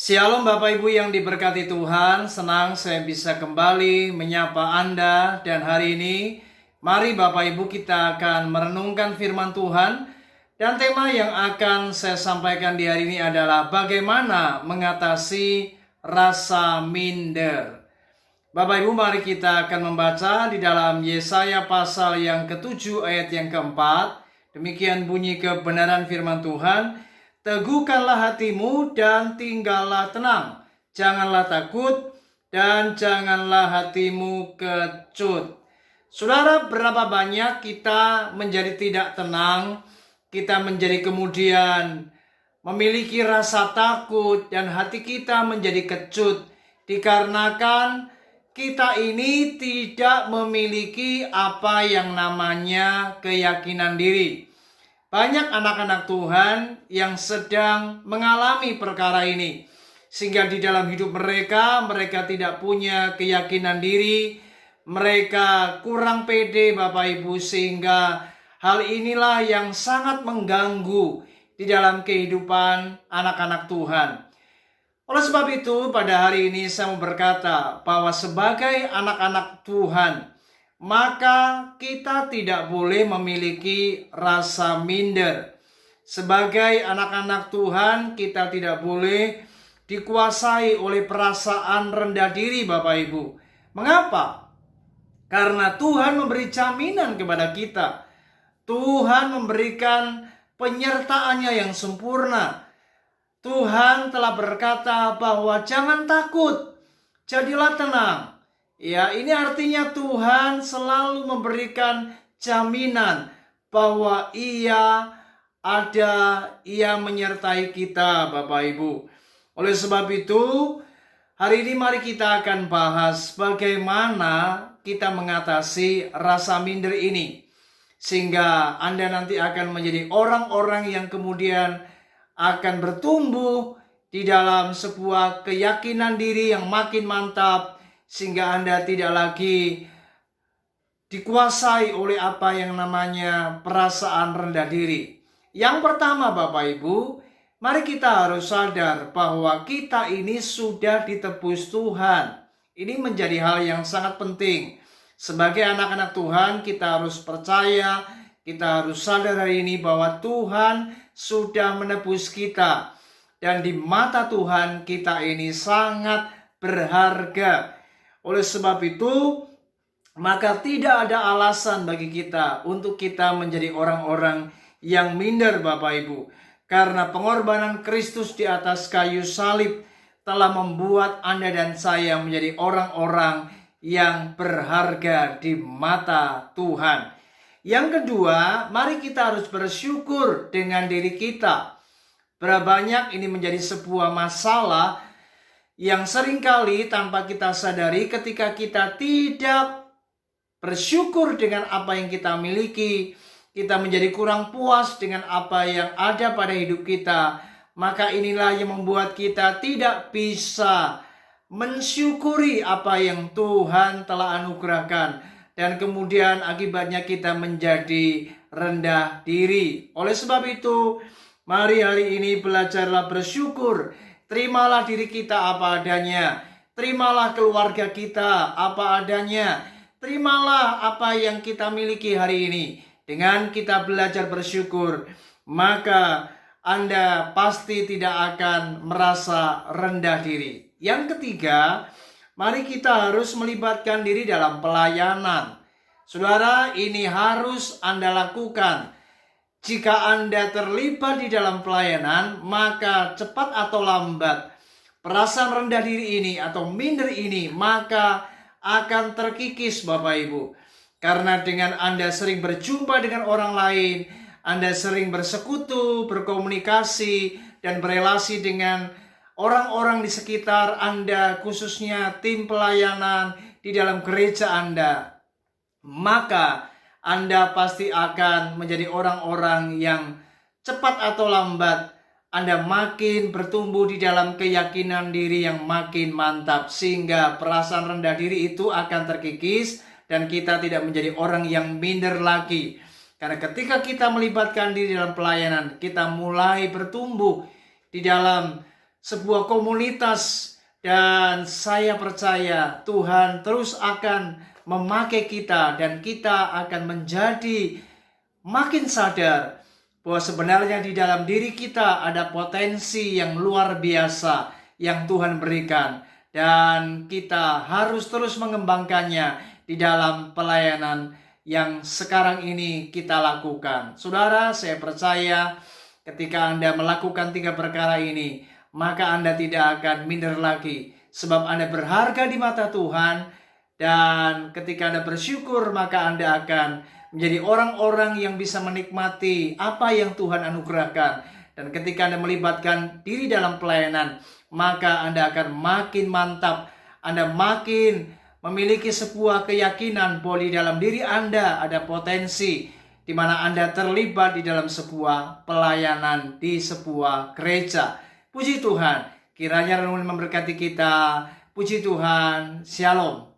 Shalom Bapak Ibu yang diberkati Tuhan, senang saya bisa kembali menyapa Anda dan hari ini mari Bapak Ibu kita akan merenungkan firman Tuhan dan tema yang akan saya sampaikan di hari ini adalah bagaimana mengatasi rasa minder. Bapak Ibu mari kita akan membaca di dalam Yesaya pasal yang ke-7 ayat yang ke-4. Demikian bunyi kebenaran firman Tuhan. Teguhkanlah hatimu dan tinggallah tenang. Janganlah takut dan janganlah hatimu kecut. Saudara, berapa banyak kita menjadi tidak tenang, kita menjadi kemudian memiliki rasa takut dan hati kita menjadi kecut dikarenakan kita ini tidak memiliki apa yang namanya keyakinan diri. Banyak anak-anak Tuhan yang sedang mengalami perkara ini. Sehingga di dalam hidup mereka tidak punya keyakinan diri. Mereka kurang pede Bapak Ibu. Sehingga hal inilah yang sangat mengganggu di dalam kehidupan anak-anak Tuhan. Oleh sebab itu pada hari ini saya mau berkata bahwa sebagai anak-anak Tuhan, maka kita tidak boleh memiliki rasa minder. Sebagai anak-anak Tuhan, kita tidak boleh dikuasai oleh perasaan rendah diri Bapak Ibu. Mengapa? Karena Tuhan memberi jaminan kepada kita. Tuhan memberikan penyertaannya yang sempurna. Tuhan telah berkata bahwa jangan takut, jadilah tenang. Ya, ini artinya Tuhan selalu memberikan jaminan bahwa Ia menyertai kita Bapak Ibu. Oleh sebab itu, hari ini mari kita akan bahas bagaimana kita mengatasi rasa minder ini. Sehingga Anda nanti akan menjadi orang-orang yang kemudian akan bertumbuh di dalam sebuah keyakinan diri yang makin mantap. Sehingga Anda tidak lagi dikuasai oleh apa yang namanya perasaan rendah diri. Yang pertama Bapak Ibu, mari kita harus sadar bahwa kita ini sudah ditebus Tuhan. Ini menjadi hal yang sangat penting. Sebagai anak-anak Tuhan kita harus percaya, kita harus sadar hari ini bahwa Tuhan sudah menebus kita. Dan di mata Tuhan kita ini sangat berharga. Oleh sebab itu, maka tidak ada alasan bagi kita untuk kita menjadi orang-orang yang minder Bapak Ibu. Karena pengorbanan Kristus di atas kayu salib telah membuat Anda dan saya menjadi orang-orang yang berharga di mata Tuhan. Yang kedua, mari kita harus bersyukur dengan diri kita. Berapa banyak ini menjadi sebuah masalah yang seringkali tanpa kita sadari ketika kita tidak bersyukur dengan apa yang kita miliki, kita menjadi kurang puas dengan apa yang ada pada hidup kita, maka inilah yang membuat kita tidak bisa mensyukuri apa yang Tuhan telah anugerahkan. Dan kemudian akibatnya kita menjadi rendah diri. Oleh sebab itu, mari hari ini belajarlah bersyukur. Terimalah diri kita apa adanya. Terimalah keluarga kita apa adanya. Terimalah apa yang kita miliki hari ini. Dengan kita belajar bersyukur, maka Anda pasti tidak akan merasa rendah diri. Yang ketiga, mari kita harus melibatkan diri dalam pelayanan. Saudara, ini harus Anda lakukan. Jika Anda terlibat di dalam pelayanan, maka cepat atau lambat perasaan rendah diri ini atau minder ini maka akan terkikis Bapak Ibu. Karena dengan Anda sering berjumpa dengan orang lain, Anda sering bersekutu, berkomunikasi, dan berelasi dengan orang-orang di sekitar Anda, khususnya tim pelayanan di dalam gereja Anda, maka Anda pasti akan menjadi orang-orang yang cepat atau lambat Anda makin bertumbuh di dalam keyakinan diri yang makin mantap. Sehingga perasaan rendah diri itu akan terkikis dan kita tidak menjadi orang yang minder lagi. Karena ketika kita melibatkan diri dalam pelayanan, kita mulai bertumbuh di dalam sebuah komunitas, dan saya percaya Tuhan terus akan memakai kita dan kita akan menjadi makin sadar bahwa sebenarnya di dalam diri kita ada potensi yang luar biasa yang Tuhan berikan, dan kita harus terus mengembangkannya di dalam pelayanan yang sekarang ini kita lakukan. Saudara, saya percaya ketika Anda melakukan 3 perkara ini, maka Anda tidak akan minder lagi, sebab Anda berharga di mata Tuhan, dan ketika Anda bersyukur, maka Anda akan menjadi orang-orang yang bisa menikmati apa yang Tuhan anugerahkan. Dan ketika Anda melibatkan diri dalam pelayanan, maka Anda akan makin mantap, Anda makin memiliki sebuah keyakinan bahwa di dalam diri Anda ada potensi, di mana Anda terlibat di dalam sebuah pelayanan di sebuah gereja. Puji Tuhan, kiranya renungan memberkati kita. Puji Tuhan, Shalom.